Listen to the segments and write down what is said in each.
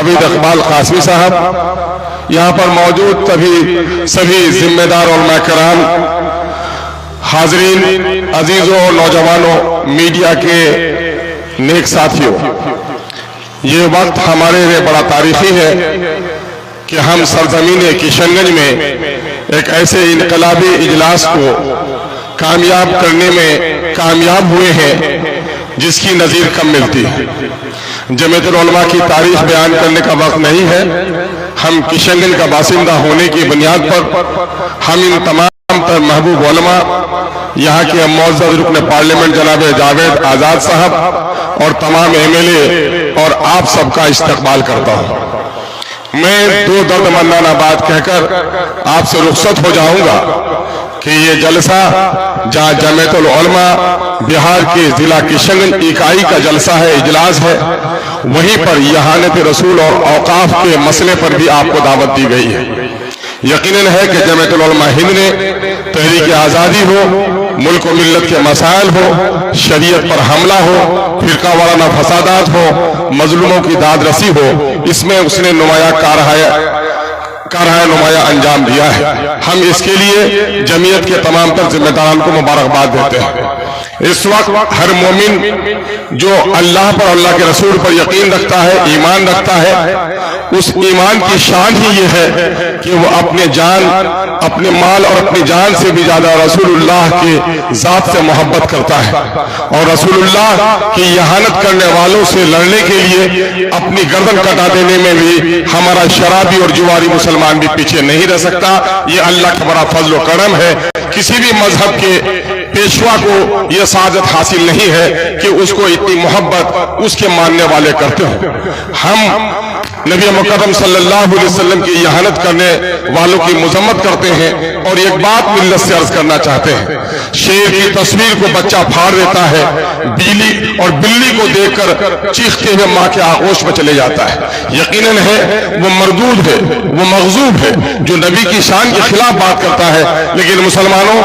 आबिद इकबाल कासमी साहब, यहाँ पर मौजूद सभी जिम्मेदार उलमा किराम, हाजरीन, अजीजों, नौजवानों, मीडिया के नेक साथियों, ये वक्त हमारे लिए बड़ा तारीखी है कि हम सरजमीन किशनगंज में एक ऐसे इनकलाबी इजलास को कामयाब करने में कामयाब हुए हैं जिसकी नज़ीर कम मिलती है। जमीयतुल उलमा की तारीख बयान करने का वक्त नहीं है। हम किशनगंज का बासिंदा होने की बुनियाद पर हम इन तमाम तर महबूब उलमा, यहाँ के मौजूद रुकन पार्लियामेंट जनाब जावेद आज़ाद साहब और तमाम MLA और आप सबका इस्तकबाल करता हूँ। मैं दो दर्दमंदाना बात कहकर आपसे रुखसत हो जाऊंगा कि ये जलसा जहाँ जमीयतुल उलमा बिहार के जिला किशनगंज इकाई का जलसा है, इजलास है, वहीं पर यहानत रसूल और औकाफ के मसले पर भी आपको दावत दी गई है। यकीनन है कि जमीयतुल उलमा हिंद ने तहरीक आज़ादी हो, मुल्क और मिल्लत के मसाइल हो, शरीयत पर हमला हो, फिरका वाराना फसादात हो, मजलूमों की दाद रसी हो, इसमें उसने नुमाया नुमाया अंजाम दिया है। हम इसके लिए जमीयत के तमाम तर जिम्मेदारान को मुबारकबाद देते हैं। इस वक्त हर मोमिन जो अल्लाह पर, अल्लाह के रसूल पर यकीन रखता है, ईमान रखता है, उस ईमान की शान ही ये है कि वो अपने जान, अपने माल और अपनी जान से भी ज्यादा रसूलुल्लाह के जात से मोहब्बत करता है और रसूलुल्लाह की यहानत करने वालों से लड़ने के लिए अपनी गर्दन कटा देने में भी हमारा शराबी और जुआरी मुसलमान भी पीछे नहीं रह सकता। ये अल्लाह का बड़ा फजल व करम है। किसी भी मजहब के पेशवा को यह सादत हासिल नहीं है कि उसको इतनी मोहब्बत उसके मानने वाले करते हो। हम नबी मुकर्रम सल्लल्लाहु अलैहि वसल्लम की यहानत करने वालों की मजम्मत करते हैं और एक बात मिल्लत से अर्ज करना चाहते हैं। शेर की तस्वीर को बच्चा फाड़ देता है, बिल्ली और बिल्ली को देखकर चीखते हुए माँ के आगोश में चले जाता है। यकीनन है वो मरदूद है, वो मगजूब है जो नबी की शान के खिलाफ बात करता है। लेकिन मुसलमानों,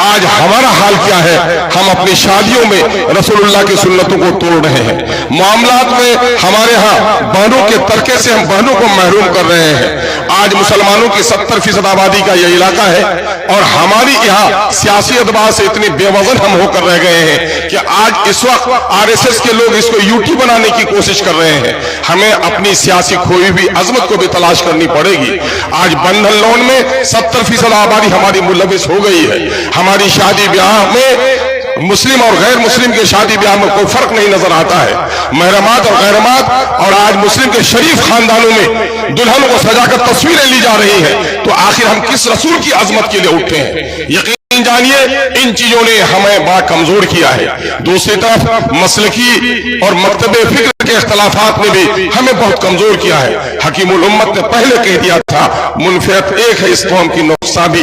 आज हमारा हाल क्या है? हम अपनी शादियों में रसूलुल्लाह की सुन्नतों को तोड़ रहे हैं। मामलात में हमारे यहाँ बहनों के तरके से हम बहनों को महरूम कर रहे हैं। आज मुसलमानों की 70% आबादी का यह इलाका है और हमारी यहाँ सियासी अदबार से इतने बेवजन हम होकर रह गए हैं कि आज इस वक्त RSS के लोग इसको यूटी बनाने की कोशिश कर रहे हैं। हमें अपनी सियासी खोई हुई अजमत को भी तलाश करनी पड़ेगी। आज बंधन लोन में 70% आबादी हमारी मुलविस हो गई है। हमारी शादी ब्याह में मुस्लिम और गैर मुस्लिम के शादी ब्याह में कोई फर्क नहीं नजर आता है। महरमात और गैरमात और आज मुस्लिम के शरीफ खानदानों में दुल्हनों को सजाकर तस्वीरें ली जा रही हैं। तो आखिर हम किस रसूल की अजमत के लिए उठते हैं? यकीन जानिए, इन चीजों ने हमें बड़ा कमजोर किया है। दूसरी तरफ मसलकी और मकतबे फिक्र के इख्तलाफात ने भी हमें बहुत कमजोर किया है। हकीमुल उम्मत ने पहले कह दिया था, मुनफियत एक है इस कौम की, नुक्सा भी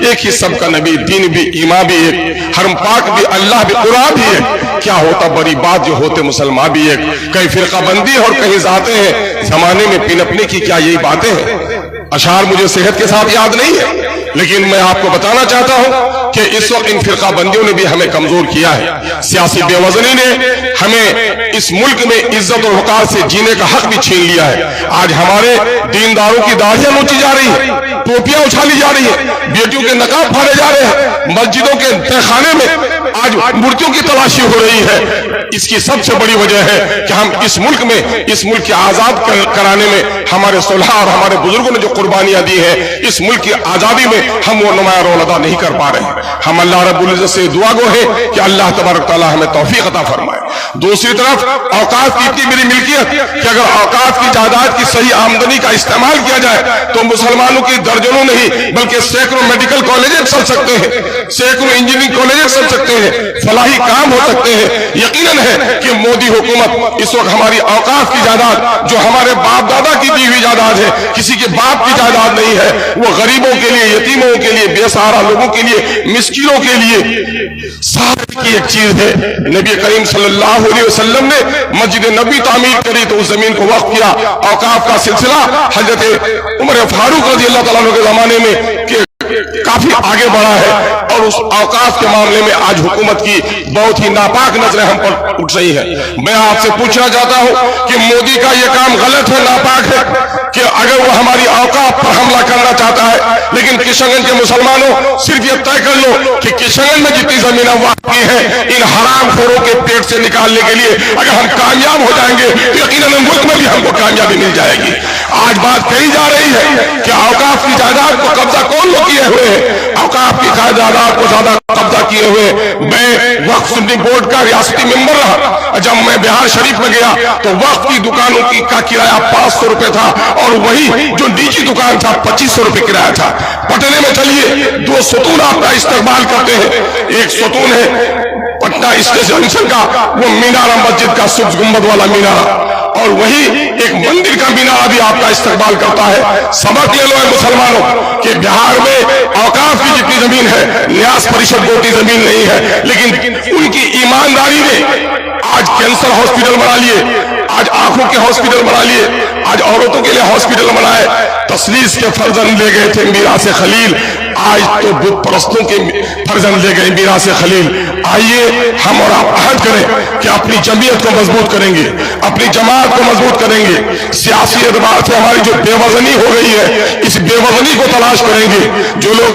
एक ही सबका नबी, दीन भी, ईमान भी एक, हरम पाक भी, अल्लाह भी, कुरान भी एक। क्या होता बड़ी बात जो होते मुसलमान भी एक। कहीं फिरका बंदी और कहीं जाते हैं, जमाने में पिनपने की क्या यही बातें हैं? अशार मुझे सेहत के साथ याद नहीं है, लेकिन मैं आपको बताना चाहता हूं कि इस वक्त इन फिरका बंदियों ने भी हमें कमजोर किया है। सियासी बेवजनी ने हमें इस मुल्क में इज्जत और वकार से जीने का हक भी छीन लिया है। आज हमारे दीनदारों की दाढ़ियां नोची जा रही है, टोपियां उछाली जा रही है, बेटियों के नकाब फाड़े जा रहे हैं, मस्जिदों के तहखाने में आज मूर्तियों की तलाशी हो रही है। इसकी सबसे बड़ी वजह है कि हम इस मुल्क की आजाद कराने में हमारे सुलह और हमारे बुजुर्गों ने जो कुर्बानियां दी है, इस मुल्क की आजादी में हम वो नुमाया रोल अदा नहीं कर पा रहे हैं। हम अल्लाह रब्बुल इज्जत से दुआ गो है कि अल्लाह तबारक तआला हमें तौफीक अता फरमाए। दूसरी तरफ औकात की इतनी मेरी मिल्कियत कि अगर औकात की जायदाद की सही आमदनी का इस्तेमाल किया जाए तो मुसलमानों की दर्जनों नहीं बल्कि सैकड़ों मेडिकल कॉलेजेस चल सकते हैं, सैकड़ों इंजीनियरिंग कॉलेजेस चल सकते हैं, फलाही काम हो सकते हैं। यकीनन है कि मोदी हुकूमत इस वक्त हमारी औकात की जायदाद, जो हमारे बाप दादा की दी हुई जायदाद है, किसी के बाप की जायदाद नहीं है, वो गरीबों के लिए, यतीमों के लिए, बेसहारा लोगों के लिए, मिस्किनों के लिए साथ की एक चीज है। नबी करीम सल्लल्लाहु अलैहि वसल्लम ने मस्जिद नबी तामीर करी तो उस जमीन को वक्फ किया। औकाफ का सिलसिला हजरत उमर फारूक रज़ी अल्लाह तआला अन्हु के जमाने में काफी आगे बढ़ा है और उस औकाफ के मामले में आज हुकूमत की बहुत ही नापाक नजरें हम पर उठ रही है। मैं आपसे पूछना चाहता हूं कि मोदी का यह काम गलत है, नापाक है, वो हमारी औकात पर हमला करना चाहता है। लेकिन किशनगंज के मुसलमानों सिर्फ ये तय कर लो कि किशनगंज में जितनी जमीन वक्फ की है इन हरामखोरों के पेट से निकालने के लिए अगर हम कामयाब हो जाएंगे तो यकीनन मुल्क में भी हमको कामयाबी मिल जाएगी। आज बात कही जा रही है कि औकाफ की जायदाद को कब्जा कौन लोग किए हुए हैं? औकाफ की जायदाद को ज्यादा कब्जा किए हुए मैं वक्फ सुन्नी बोर्ड का रियासती मेंबर रहा। जब मैं बिहार शरीफ में गया तो वक्फ की दुकानों का किराया 500 रुपए था और वही जो निजी दुकान था 2500 रुपए किराया था। पटने में चलिए 2 सतून आपका इस्तेमाल करते हैं। एक सतून है पटना स्टेशन का वो मीनारा मस्जिद का सुब्ज गुंबद वाला मीनारा और वही एक मंदिर का मीनारा भी आपका इस्तेमाल करता है। सबक ले लो मुसलमानों कि बिहार में औकाफ की जितनी जमीन है न्यास परिषद को उतनी जमीन नहीं है, लेकिन उनकी ईमानदारी ने आज कैंसर हॉस्पिटल बना लिए, आज आंखों के हॉस्पिटल बना लिए, आज औरतों के लिए हॉस्पिटल बनाए। तस्लीस के फर्जंद ले गए थे मीरास खलील, आज तो बुत परस्तों के फर्जंद ले गए मीरास खलील। आइए हम और आप अहद करें कि अपनी जमीयत को मजबूत करेंगे, अपनी जमात को मजबूत करेंगे। सियासी एतबार से हमारी जो बेवजनी हो गई है इस बेवजनी को तलाश करेंगे। जो लोग